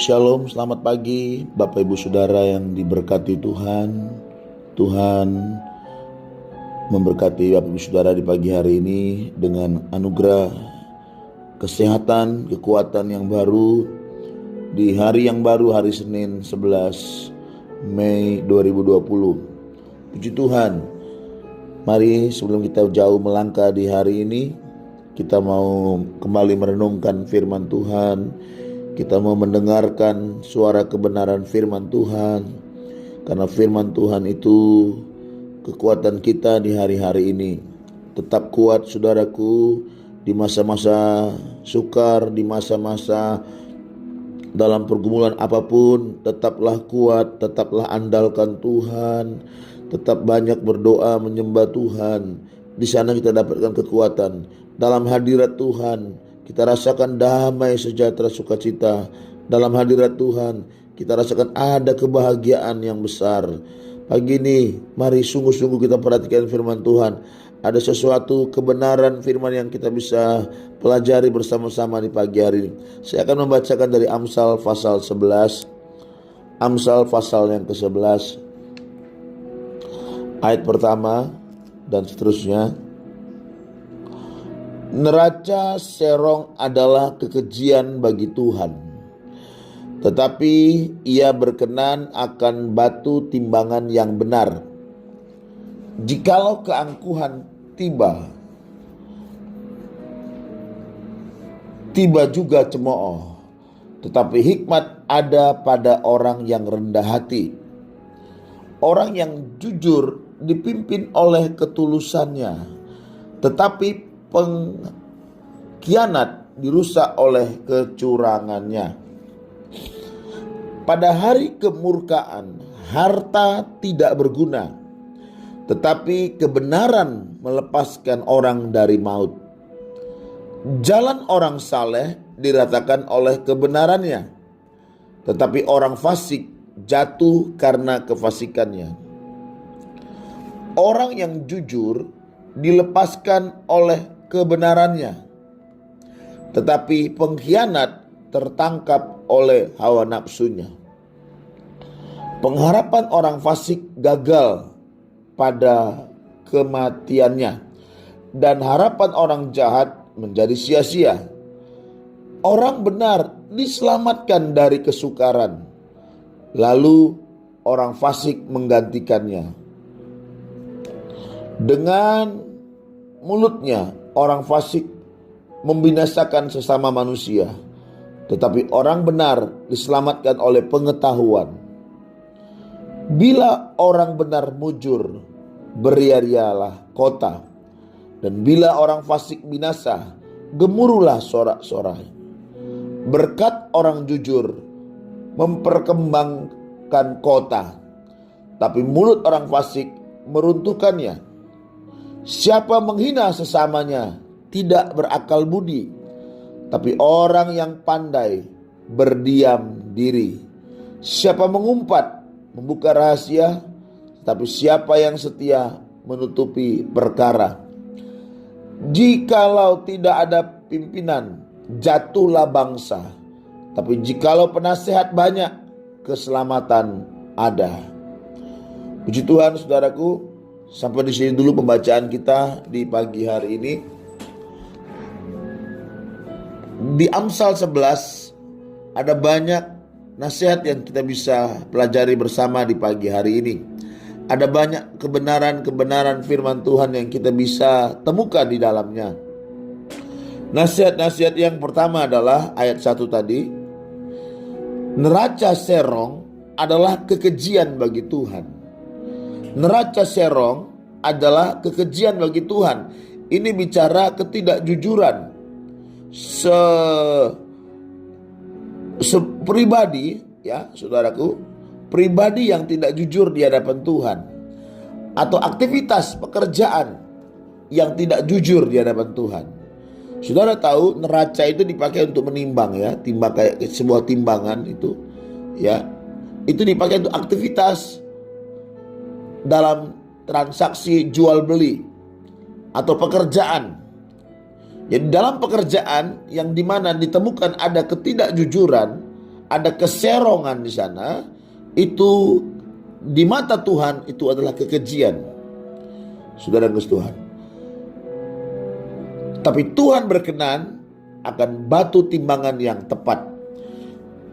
Shalom, selamat pagi Bapak Ibu Saudara yang diberkati Tuhan. Tuhan memberkati Bapak Ibu Saudara di pagi hari ini dengan anugerah kesehatan, kekuatan yang baru di hari yang baru, hari Senin 11 Mei 2020. Puji Tuhan. Mari sebelum kita jauh melangkah di hari ini, kita mau kembali merenungkan firman Tuhan. Kita mau mendengarkan suara kebenaran firman Tuhan, karena firman Tuhan itu kekuatan kita di hari-hari ini. Tetap kuat saudaraku, di masa-masa sukar, di masa-masa dalam pergumulan apapun, tetaplah kuat, tetaplah andalkan Tuhan, tetap banyak berdoa menyembah Tuhan. Di sana kita dapatkan kekuatan. Dalam hadirat Tuhan kita rasakan damai, sejahtera, sukacita. Dalam hadirat Tuhan kita rasakan ada kebahagiaan yang besar. Pagi ini mari sungguh-sungguh kita perhatikan firman Tuhan. Ada sesuatu kebenaran firman yang kita bisa pelajari bersama-sama di pagi hari ini. Saya akan membacakan dari Amsal pasal 11. Amsal pasal yang ke-11 ayat pertama dan seterusnya. Neraca serong adalah kekejian bagi Tuhan, tetapi ia berkenan akan batu timbangan yang benar. Jikalau keangkuhan tiba juga cemooh, tetapi hikmat ada pada orang yang rendah hati. Orang yang jujur dipimpin oleh ketulusannya, tetapi pengkhianat dirusak oleh kecurangannya. Pada hari kemurkaan harta tidak berguna, tetapi kebenaran melepaskan orang dari maut. Jalan orang saleh diratakan oleh kebenarannya, tetapi orang fasik jatuh karena kefasikannya. Orang yang jujur dilepaskan oleh kebenarannya, tetapi pengkhianat tertangkap oleh hawa nafsunya. Pengharapan orang fasik gagal pada kematiannya, dan harapan orang jahat menjadi sia-sia. Orang benar diselamatkan dari kesukaran, lalu orang fasik menggantikannya. Dengan mulutnya orang fasik membinasakan sesama manusia, tetapi orang benar diselamatkan oleh pengetahuan. Bila orang benar mujur, beria-rialah kota, dan bila orang fasik binasa, gemuruhlah sorak-sorai. Berkat orang jujur memperkembangkan kota, tapi mulut orang fasik meruntuhkannya. Siapa menghina sesamanya tidak berakal budi, tapi orang yang pandai berdiam diri. Siapa mengumpat membuka rahasia, tapi siapa yang setia menutupi perkara. Jikalau tidak ada pimpinan, jatuhlah bangsa, tapi jikalau penasehat banyak, keselamatan ada. Puji Tuhan saudaraku. Sampai di sini dulu pembacaan kita di pagi hari ini. Di Amsal 11 ada banyak nasihat yang kita bisa pelajari bersama di pagi hari ini. Ada banyak kebenaran-kebenaran firman Tuhan yang kita bisa temukan di dalamnya. Nasihat-nasihat yang pertama adalah ayat 1 tadi. Neraca serong adalah kekejian bagi Tuhan. Neraca serong adalah kekejian bagi Tuhan. Ini bicara ketidakjujuran. Sepribadi, ya saudaraku, pribadi yang tidak jujur di hadapan Tuhan, atau aktivitas pekerjaan yang tidak jujur di hadapan Tuhan. Saudara tahu neraca itu dipakai untuk menimbang, ya, timbang kayak sebuah timbangan itu, ya, itu dipakai untuk aktivitas dalam transaksi jual beli atau pekerjaan. Jadi dalam pekerjaan yang dimana ditemukan ada ketidakjujuran, ada keserongan di sana, itu di mata Tuhan itu adalah kekejian. Saudara kasih Tuhan. Tapi Tuhan berkenan akan batu timbangan yang tepat.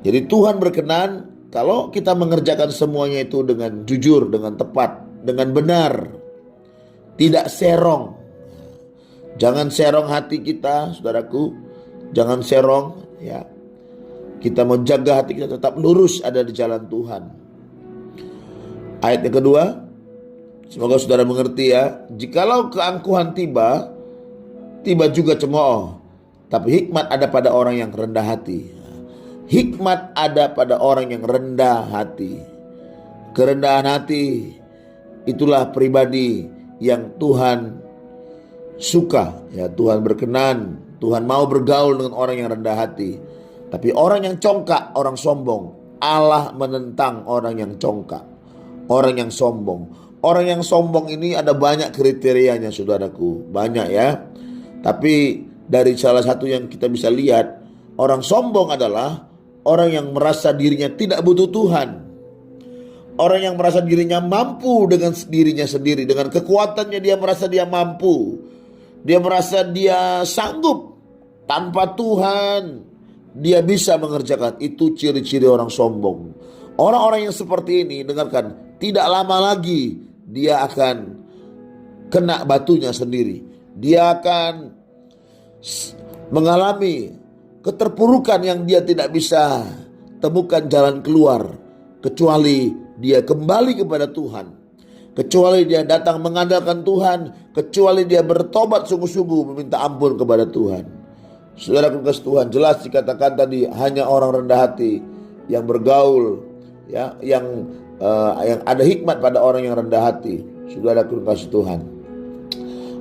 Jadi Tuhan berkenan kalau kita mengerjakan semuanya itu dengan jujur, dengan tepat, dengan benar. Tidak serong. Jangan serong hati kita, saudaraku. Jangan serong, ya. Kita mau jaga hati kita tetap lurus ada di jalan Tuhan. Ayat yang kedua, semoga saudara mengerti ya. Jikalau keangkuhan tiba, tiba juga cemooh. Tapi hikmat ada pada orang yang rendah hati. Hikmat ada pada orang yang rendah hati. Kerendahan hati itulah pribadi yang Tuhan suka. Ya, Tuhan berkenan. Tuhan mau bergaul dengan orang yang rendah hati. Tapi orang yang congkak, orang sombong, Allah menentang orang yang congkak, orang yang sombong. Orang yang sombong ini ada banyak kriterianya, saudaraku. Banyak ya. Tapi dari salah satu yang kita bisa lihat, orang sombong adalah orang yang merasa dirinya tidak butuh Tuhan. Orang yang merasa dirinya mampu dengan dirinya sendiri. Dengan kekuatannya dia merasa dia mampu. Dia merasa dia sanggup. Tanpa Tuhan dia bisa mengerjakan. Itu ciri-ciri orang sombong. Orang-orang yang seperti ini, dengarkan, tidak lama lagi dia akan kena batunya sendiri. Dia akan mengalami keterpurukan yang dia tidak bisa temukan jalan keluar, kecuali dia kembali kepada Tuhan, kecuali dia datang mengandalkan Tuhan, kecuali dia bertobat sungguh-sungguh meminta ampun kepada Tuhan. Saudara kasih Tuhan, jelas dikatakan tadi hanya orang rendah hati yang bergaul, ya, yang ada hikmat pada orang yang rendah hati. Saudara kasih Tuhan.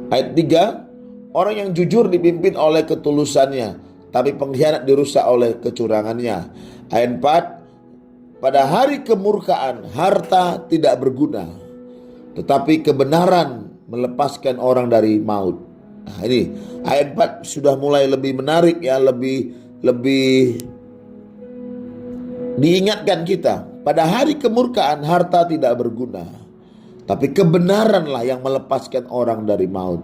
Ayat 3, orang yang jujur dipimpin oleh ketulusannya, tapi pengkhianat dirusak oleh kecurangannya. Ayat 4, pada hari kemurkaan harta tidak berguna, tetapi kebenaran melepaskan orang dari maut. Nah, ini ayat 4 sudah mulai lebih menarik ya, lebih diingatkan kita. Pada hari kemurkaan harta tidak berguna, tapi kebenaranlah yang melepaskan orang dari maut.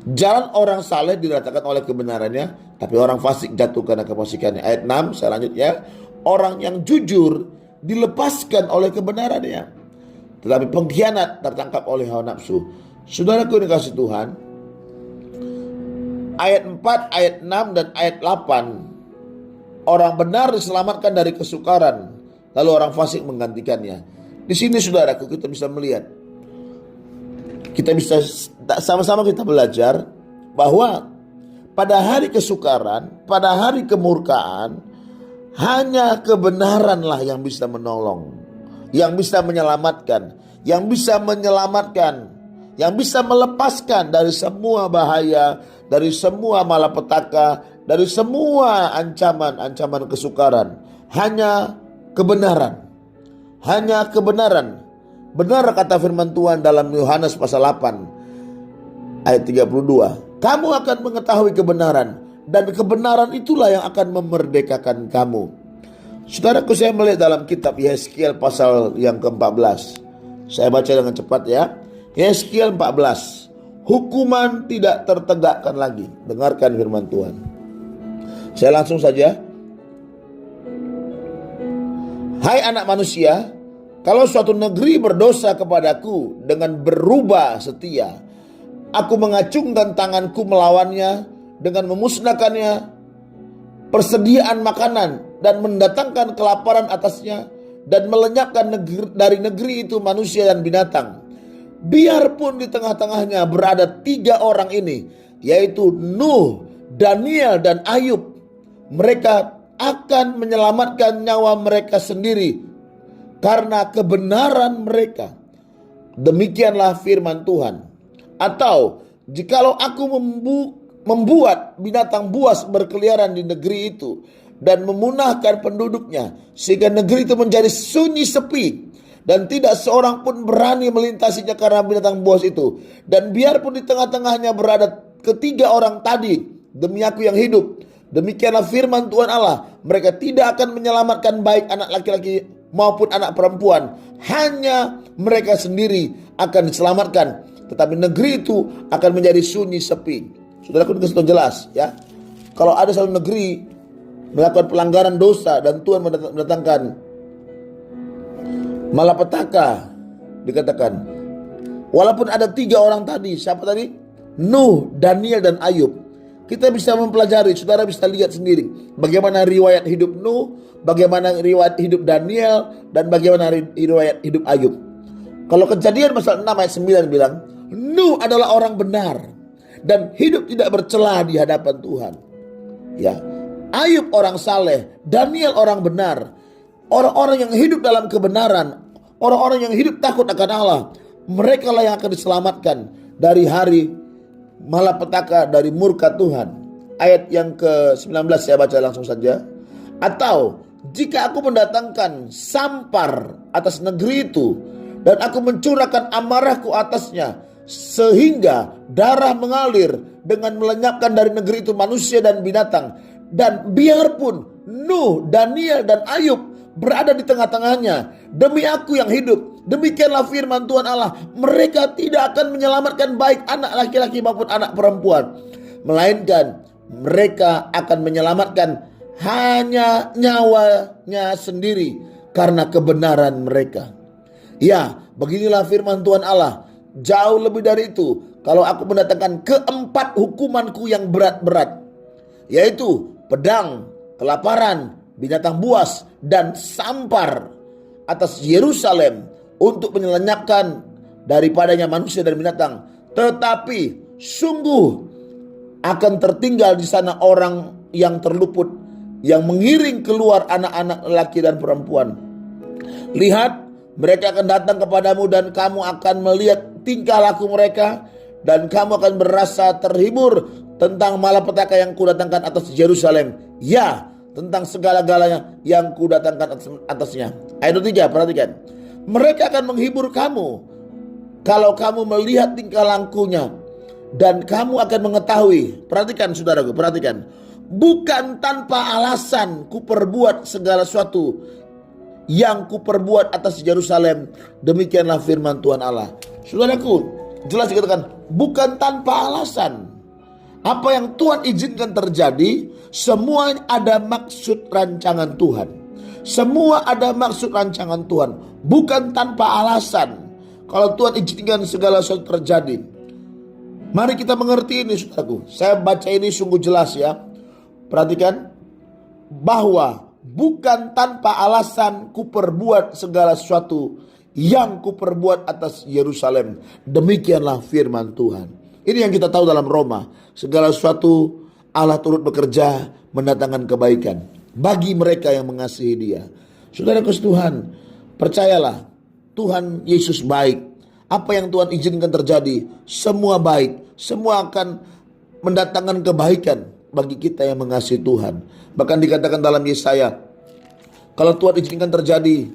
Jalan orang saleh diratakan oleh kebenarannya, tapi orang fasik jatuh karena kefasikannya. Ayat 6 saya lanjut ya. Orang yang jujur dilepaskan oleh kebenarannya, tetapi pengkhianat tertangkap oleh hawa nafsu. Saudaraku yang dikasihi Tuhan, ayat 4, ayat 6 dan ayat 8, orang benar diselamatkan dari kesukaran, lalu orang fasik menggantikannya. Di sini saudaraku kita bisa melihat, kita bisa sama-sama kita belajar bahwa pada hari kesukaran, pada hari kemurkaan, hanya kebenaranlah yang bisa menolong, yang bisa menyelamatkan, yang bisa melepaskan dari semua bahaya, dari semua malapetaka, dari semua ancaman kesukaran. Hanya kebenaran. Hanya kebenaran. Benar kata firman Tuhan dalam Yohanes pasal 8 ayat 32. Kamu akan mengetahui kebenaran, dan kebenaran itulah yang akan memerdekakan kamu. Saudaraku, saya melihat dalam kitab Yeskiel pasal yang ke-14. Saya baca dengan cepat ya. Yeskiel 14. Hukuman tidak tertegakkan lagi. Dengarkan firman Tuhan. Saya langsung saja. Hai anak manusia, kalau suatu negeri berdosa kepadaku dengan berubah setia, aku mengacungkan tanganku melawannya dengan memusnahkannya persediaan makanan dan mendatangkan kelaparan atasnya, dan melenyapkan dari negeri itu manusia dan binatang. Biarpun di tengah-tengahnya berada 3 orang ini, yaitu Nuh, Daniel, dan Ayub, mereka akan menyelamatkan nyawa mereka sendiri karena kebenaran mereka. Demikianlah firman Tuhan. Atau jikalau aku membuat binatang buas berkeliaran di negeri itu dan memunahkan penduduknya, sehingga negeri itu menjadi sunyi sepi dan tidak seorang pun berani melintasinya karena binatang buas itu, dan biarpun di tengah-tengahnya berada 3 orang tadi, demi aku yang hidup, Demikianlah firman Tuhan Allah, mereka tidak akan menyelamatkan baik anak laki-laki maupun anak perempuan. Hanya mereka sendiri akan diselamatkan, tetapi negeri itu akan menjadi sunyi sepi. Saudaraku, ini jelas ya. Kalau ada satu negeri melakukan pelanggaran dosa dan Tuhan mendatangkan malapetaka, dikatakan walaupun ada 3 orang tadi, siapa tadi? Nuh, Daniel, dan Ayub. Kita bisa mempelajari, saudara bisa lihat sendiri bagaimana riwayat hidup Nuh, bagaimana riwayat hidup Daniel, dan bagaimana riwayat hidup Ayub. Kalau Kejadian pasal 6 ayat 9 bilang, Nuh adalah orang benar dan hidup tidak bercela di hadapan Tuhan. Ya, Ayub orang saleh, Daniel orang benar. Orang-orang yang hidup dalam kebenaran, orang-orang yang hidup takut akan Allah, mereka lah yang akan diselamatkan dari hari malapetaka, dari murka Tuhan. Ayat yang ke-19 saya baca langsung saja. Atau jika aku mendatangkan sampar atas negeri itu dan aku mencurahkan amarahku atasnya sehingga darah mengalir dengan melenyapkan dari negeri itu manusia dan binatang, dan biarpun Nuh, Daniel, dan Ayub berada di tengah-tengahnya, demi aku yang hidup, demikianlah firman Tuhan Allah, mereka tidak akan menyelamatkan baik anak laki-laki maupun anak perempuan, melainkan mereka akan menyelamatkan hanya nyawanya sendiri karena kebenaran mereka. Ya, beginilah firman Tuhan Allah. Jauh lebih dari itu, kalau aku mendatangkan keempat hukumanku yang berat-berat, yaitu pedang, kelaparan, binatang buas, dan sampar atas Yerusalem untuk menyelenyapkan daripadanya manusia dan binatang, tetapi sungguh akan tertinggal di sana orang yang terluput, yang mengiring keluar anak-anak laki dan perempuan. Lihat, mereka akan datang kepadamu dan kamu akan melihat tingkah laku mereka, dan kamu akan berasa terhibur tentang malapetaka yang kudatangkan atas Yerusalem. Ya, tentang segala-galanya yang kudatangkan atasnya. Ayat 3, perhatikan. Mereka akan menghibur kamu kalau kamu melihat tingkah lakunya, dan kamu akan mengetahui. Perhatikan saudaraku, perhatikan. Bukan tanpa alasan kuperbuat segala sesuatu yang kuperbuat atas Yerusalem. Demikianlah firman Tuhan Allah. Saudaraku, jelas dikatakan bukan tanpa alasan. Apa yang Tuhan izinkan terjadi, semua ada maksud rancangan Tuhan. Semua ada maksud rancangan Tuhan, bukan tanpa alasan. Kalau Tuhan izinkan segala sesuatu terjadi, mari kita mengerti ini saudaraku. Saya baca ini sungguh jelas ya. Perhatikan, bahwa bukan tanpa alasan kuperbuat segala sesuatu yang kuperbuat atas Yerusalem. Demikianlah firman Tuhan. Ini yang kita tahu dalam Roma. Segala sesuatu Allah turut bekerja mendatangkan kebaikan bagi mereka yang mengasihi Dia. Saudara Tuhan, percayalah, Tuhan Yesus baik. Apa yang Tuhan izinkan terjadi, semua baik. Semua akan mendatangkan kebaikan bagi kita yang mengasihi Tuhan. Bahkan dikatakan dalam Yesaya, kalau Tuhan izinkan terjadi,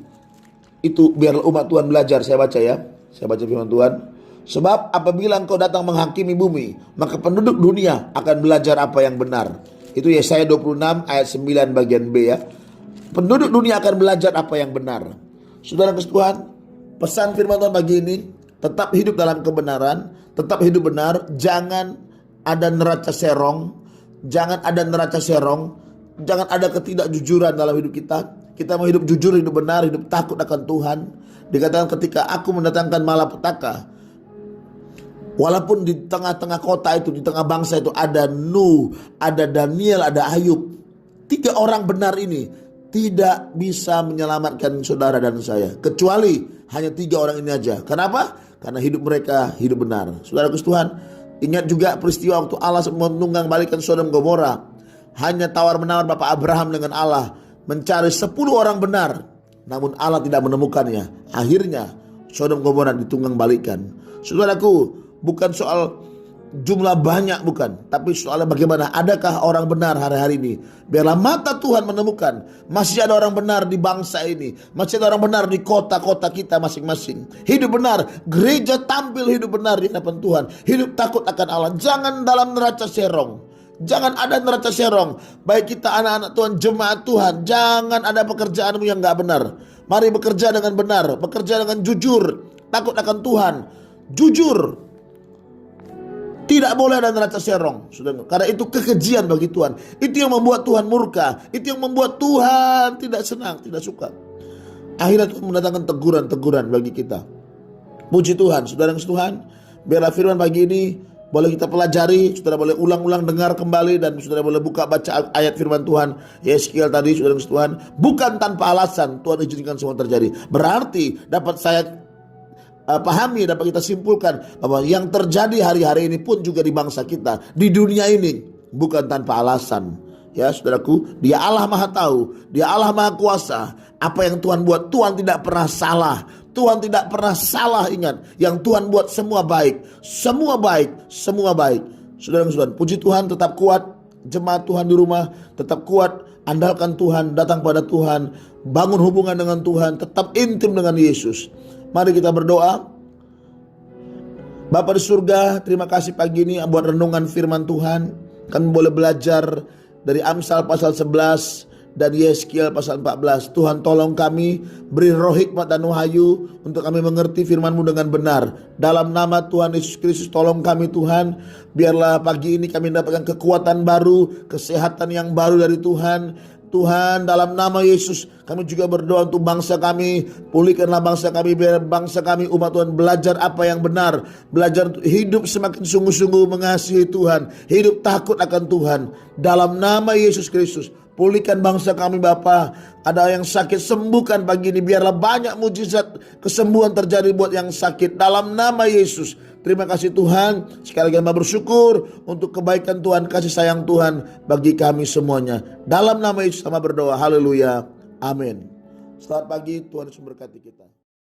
itu biarlah umat Tuhan belajar. Saya baca ya, saya baca firman Tuhan. Sebab apabila engkau datang menghakimi bumi, maka penduduk dunia akan belajar apa yang benar. Itu Yesaya 26 ayat 9 bagian B ya. Penduduk dunia akan belajar apa yang benar. Saudara Tuhan, pesan firman Tuhan pagi ini, tetap hidup dalam kebenaran, tetap hidup benar, jangan ada neraca serong, jangan ada neraca serong, jangan ada ketidakjujuran dalam hidup kita. Kita mau hidup jujur, hidup benar, hidup takut akan Tuhan. Dikatakan ketika aku mendatangkan malapetaka, walaupun di tengah-tengah kota itu, di tengah bangsa itu ada Nuh, ada Daniel, ada Ayub. 3 orang benar ini tidak bisa menyelamatkan saudara dan saya, kecuali hanya 3 orang ini aja. Kenapa? Karena hidup mereka hidup benar. Saudara Tuhan, ingat juga peristiwa waktu Allah menunggang balikan Sodom Gomora. Hanya tawar-menawar Bapak Abraham dengan Allah mencari 10 orang benar, namun Allah tidak menemukannya. Akhirnya Sodom Gomora ditunggang balikan. Saudaraku, bukan soal jumlah banyak, bukan, tapi soalnya bagaimana adakah orang benar hari-hari ini. Biarlah mata Tuhan menemukan masih ada orang benar di bangsa ini, masih ada orang benar di kota-kota kita masing-masing. Hidup benar, gereja tampil hidup benar di hadapan Tuhan, hidup takut akan Allah. Jangan dalam neraca serong, Jangan ada neraca serong. Baik kita anak-anak Tuhan, jemaat Tuhan, jangan ada pekerjaanmu yang gak benar. Mari bekerja dengan benar, bekerja dengan jujur, takut akan Tuhan, jujur. Tidak boleh ada neraca serong, saudara. Karena itu kekejian bagi Tuhan. Itu yang membuat Tuhan murka. Itu yang membuat Tuhan tidak senang, tidak suka. Akhirnya Tuhan mendatangkan teguran-teguran bagi kita. Puji Tuhan, saudara yang Tuhan. Biarlah firman pagi ini boleh kita pelajari. Saudara boleh ulang-ulang dengar kembali. Dan saudara boleh buka baca ayat firman Tuhan Yeskiel tadi, saudara yang Tuhan. Bukan tanpa alasan Tuhan izinkan semua terjadi. Berarti dapat saya pahami, dapat kita simpulkan bahwa yang terjadi hari-hari ini pun juga di bangsa kita, di dunia ini, bukan tanpa alasan. Ya saudaraku, Dia Allah Maha Tahu, Dia Allah Maha Kuasa. Apa yang Tuhan buat, Tuhan tidak pernah salah. Tuhan tidak pernah salah, ingat. Yang Tuhan buat semua baik. Semua baik, semua baik. Saudara-saudara, puji Tuhan, tetap kuat. Jemaat Tuhan di rumah tetap kuat. Andalkan Tuhan, datang pada Tuhan, bangun hubungan dengan Tuhan, tetap intim dengan Yesus. Mari kita berdoa. Bapa di surga, terima kasih pagi ini buat renungan firman Tuhan. Kami boleh belajar dari Amsal pasal 11 dan Yeskiel pasal 14. Tuhan tolong kami, beri roh hikmat dan wahyu untuk kami mengerti firman-Mu dengan benar. Dalam nama Tuhan Yesus Kristus tolong kami Tuhan. Biarlah pagi ini kami mendapatkan kekuatan baru, kesehatan yang baru dari Tuhan. Tuhan, dalam nama Yesus kami juga berdoa untuk bangsa kami. Pulihkanlah bangsa kami, biar bangsa kami umat Tuhan belajar apa yang benar, belajar hidup semakin sungguh-sungguh mengasihi Tuhan, hidup takut akan Tuhan. Dalam nama Yesus Kristus, pulihkan bangsa kami Bapa. Ada yang sakit, sembuhkan pagi ini. Biarlah banyak mujizat kesembuhan terjadi buat yang sakit. Dalam nama Yesus. Terima kasih Tuhan. Sekali lagi kami bersyukur untuk kebaikan Tuhan, kasih sayang Tuhan bagi kami semuanya. Dalam nama Yesus sama berdoa. Haleluya. Amin. Selamat pagi, Tuhan Yesus memberkati kita.